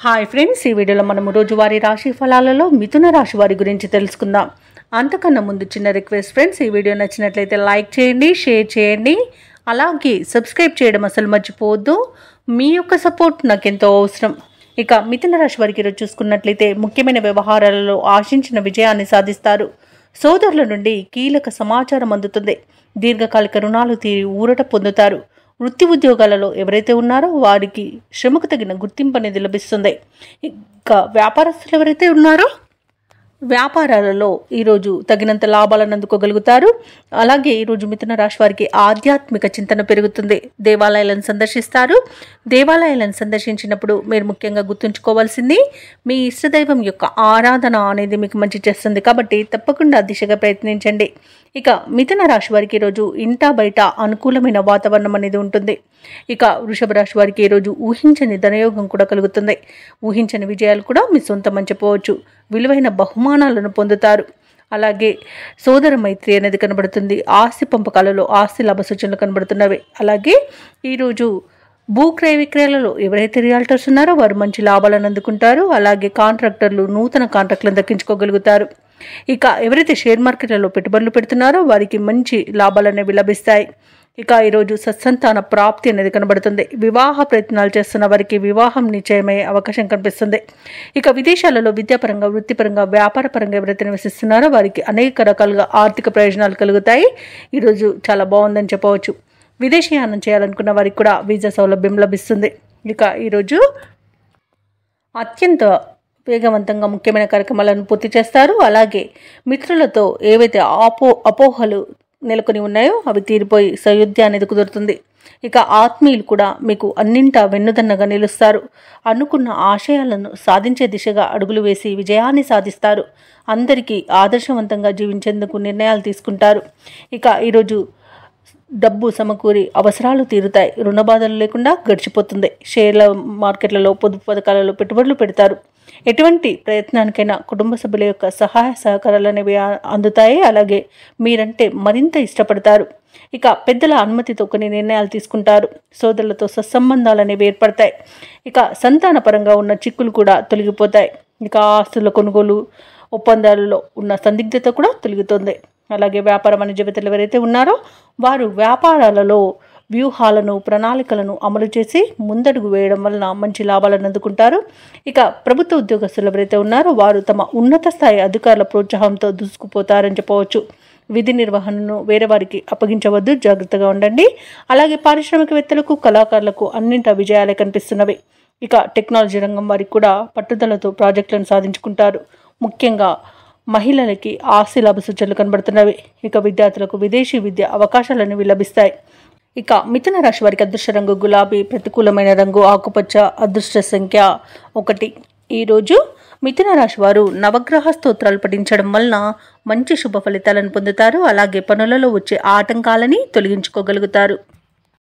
Hi friends, ఈ వీడియోలో మనము రోజువారీ రాశి ఫలాలలో మిథున రాశి వారి గురించి తెలుసుకుందాం. అంతకన్నా ముందు చిన్న రిక్వెస్ట్ ఫ్రెండ్స్, ఈ వీడియో నచ్చినట్లయితే లైక్ చేయండి, షేర్ చేయండి, అలాగే సబ్స్క్రైబ్ చేయడం అసలు మర్చిపోవద్దు. మీ యొక్క సపోర్ట్ నాకు ఎంతో అవసరం. ఇక మిథున రాశి వారికి ఈరోజు చూసుకున్నట్లయితే ముఖ్యమైన వ్యవహారాలలో ఆశించిన విజయాన్ని సాధిస్తారు. సోదరుల నుండి కీలక సమాచారం అందుతుంది. దీర్ఘకాలిక రుణాలు తీరి ఊరట పొందుతారు. వృత్తి ఉద్యోగాలలో ఎవరైతే ఉన్నారో వారికి శ్రమకు తగిన గుర్తింపు అనేది లభిస్తుంది. ఇంకా వ్యాపారస్తులు ఎవరైతే ఉన్నారో వ్యాపారాలలో ఈరోజు తగినంత లాభాలను అందుకోగలుగుతారు. అలాగే ఈరోజు మిథున రాశి వారికి ఆధ్యాత్మిక చింతన పెరుగుతుంది. దేవాలయాలను సందర్శిస్తారు. దేవాలయాలను సందర్శించినప్పుడు మీరు ముఖ్యంగా గుర్తుంచుకోవాల్సింది మీ ఇష్టదైవం యొక్క ఆరాధన అనేది మీకు మంచి చేస్తుంది. కాబట్టి తప్పకుండా దిశగా ప్రయత్నించండి. ఇక మిథున రాశి వారికి ఈరోజు ఇంటా బయట అనుకూలమైన వాతావరణం అనేది ఉంటుంది. ఇక వృషభ రాశి వారికి ఈరోజు ఊహించని ధనయోగం కూడా కలుగుతుంది. ఊహించని విజయాలు కూడా మీ సొంతమని చెప్పవచ్చు. విలువైన బహుమానాలను పొందుతారు. అలాగే సోదర మైత్రి అనేది కనబడుతుంది. ఆస్తి పంపకాలలో ఆస్తి లాభ సూచనలు కనబడుతున్నవి. అలాగే ఈరోజు భూక్రయ విక్రయాలలో ఎవరైతే రియాల్టర్స్ ఉన్నారో వారు మంచి లాభాలను అందుకుంటారు. అలాగే కాంట్రాక్టర్లు నూతన కాంట్రాక్టులను దక్కించుకోగలుగుతారు. ఇక ఎవరైతే షేర్ మార్కెట్లలో పెట్టుబడులు పెడుతున్నారో వారికి మంచి లాభాలు అనేవి లభిస్తాయి. ఇక ఈరోజు సత్సంతాన ప్రాప్తి అనేది కనబడుతుంది. వివాహ ప్రయత్నాలు చేస్తున్న వారికి వివాహం నిశ్చయమయ్యే అవకాశం కనిపిస్తుంది. ఇక విదేశాలలో విద్యాపరంగా, వృత్తిపరంగా, వ్యాపారపరంగా ఎవరైతే నివసిస్తున్నారో వారికి అనేక రకాలుగా ఆర్థిక ప్రయోజనాలు కలుగుతాయి. ఈరోజు చాలా బాగుందని చెప్పవచ్చు. విదేశీయానం చేయాలనుకున్న వారికి కూడా వీసా సౌలభ్యం లభిస్తుంది. ఇక ఈరోజు అత్యంత వేగవంతంగా ముఖ్యమైన కార్యక్రమాలను పూర్తి చేస్తారు. అలాగే మిత్రులతో ఏవైతే అపోహలు నెలకొని ఉన్నాయో అవి తీరిపోయి సయోధ్య అనేది కుదురుతుంది. ఇక ఆత్మీయులు కూడా మీకు అన్నింటా వెన్నుదన్నగా నిలుస్తారు. అనుకున్న ఆశయాలను సాధించే దిశగా అడుగులు వేసి విజయాన్ని సాధిస్తారు. అందరికీ ఆదర్శవంతంగా జీవించేందుకు నిర్ణయాలు తీసుకుంటారు. ఇక ఈరోజు డబ్బు సమకూరి అవసరాలు తీరుతాయి. రుణ బాధలు లేకుండా గడిచిపోతుంది. షేర్ల మార్కెట్లలో, పొదుపు పథకాలలో పెట్టుబడులు పెడతారు. ఎటువంటి ప్రయత్నానికైనా కుటుంబ సభ్యుల యొక్క సహాయ సహకారాలు అనేవి అందుతాయి. అలాగే మీరంటే మరింత ఇష్టపడతారు. ఇక పెద్దల అనుమతితో కొన్ని నిర్ణయాలు తీసుకుంటారు. సోదరులతో సత్సంబంధాలు అనేవి ఏర్పడతాయి. ఇక సంతాన పరంగా ఉన్న చిక్కులు కూడా తొలగిపోతాయి. ఇక ఆస్తుల కొనుగోలు ఒప్పందాలలో ఉన్న సందిగ్ధత కూడా తొలగుతుంది. అలాగే వ్యాపార వాణిజ్యవేత్తలు ఎవరైతే ఉన్నారో వారు వ్యాపారాలలో వ్యూహాలను, ప్రణాళికలను అమలు చేసి ముందడుగు వేయడం వలన మంచి లాభాలను అందుకుంటారు. ఇక ప్రభుత్వ ఉద్యోగస్తులు ఎవరైతే ఉన్నారో వారు తమ ఉన్నత స్థాయి అధికారుల ప్రోత్సాహంతో దూసుకుపోతారని చెప్పవచ్చు. విధి నిర్వహణను వేరే వారికి అప్పగించవద్దు, జాగ్రత్తగా ఉండండి. అలాగే పారిశ్రామికవేత్తలకు, కళాకారులకు అన్నింటా విజయాలే కనిపిస్తున్నవి. ఇక టెక్నాలజీ రంగం వారికి కూడా పట్టుదలతో ప్రాజెక్టులను సాధించుకుంటారు. ముఖ్యంగా మహిళలకి ఆస్తి లాభ సూచనలు కనబడుతున్నవి. ఇక విద్యార్థులకు విదేశీ విద్య అవకాశాలనేవి లభిస్తాయి. ఇక మిథున రాశి వారికి అదృష్ట రంగు గులాబీ, ప్రతికూలమైన రంగు ఆకుపచ్చ, అదృష్ట సంఖ్య 1. ఈరోజు మిథున రాశి వారు నవగ్రహ స్తోత్రాలు పఠించడం వలన మంచి శుభ ఫలితాలను పొందుతారు. అలాగే పనులలో వచ్చే ఆటంకాలని తొలగించుకోగలుగుతారు.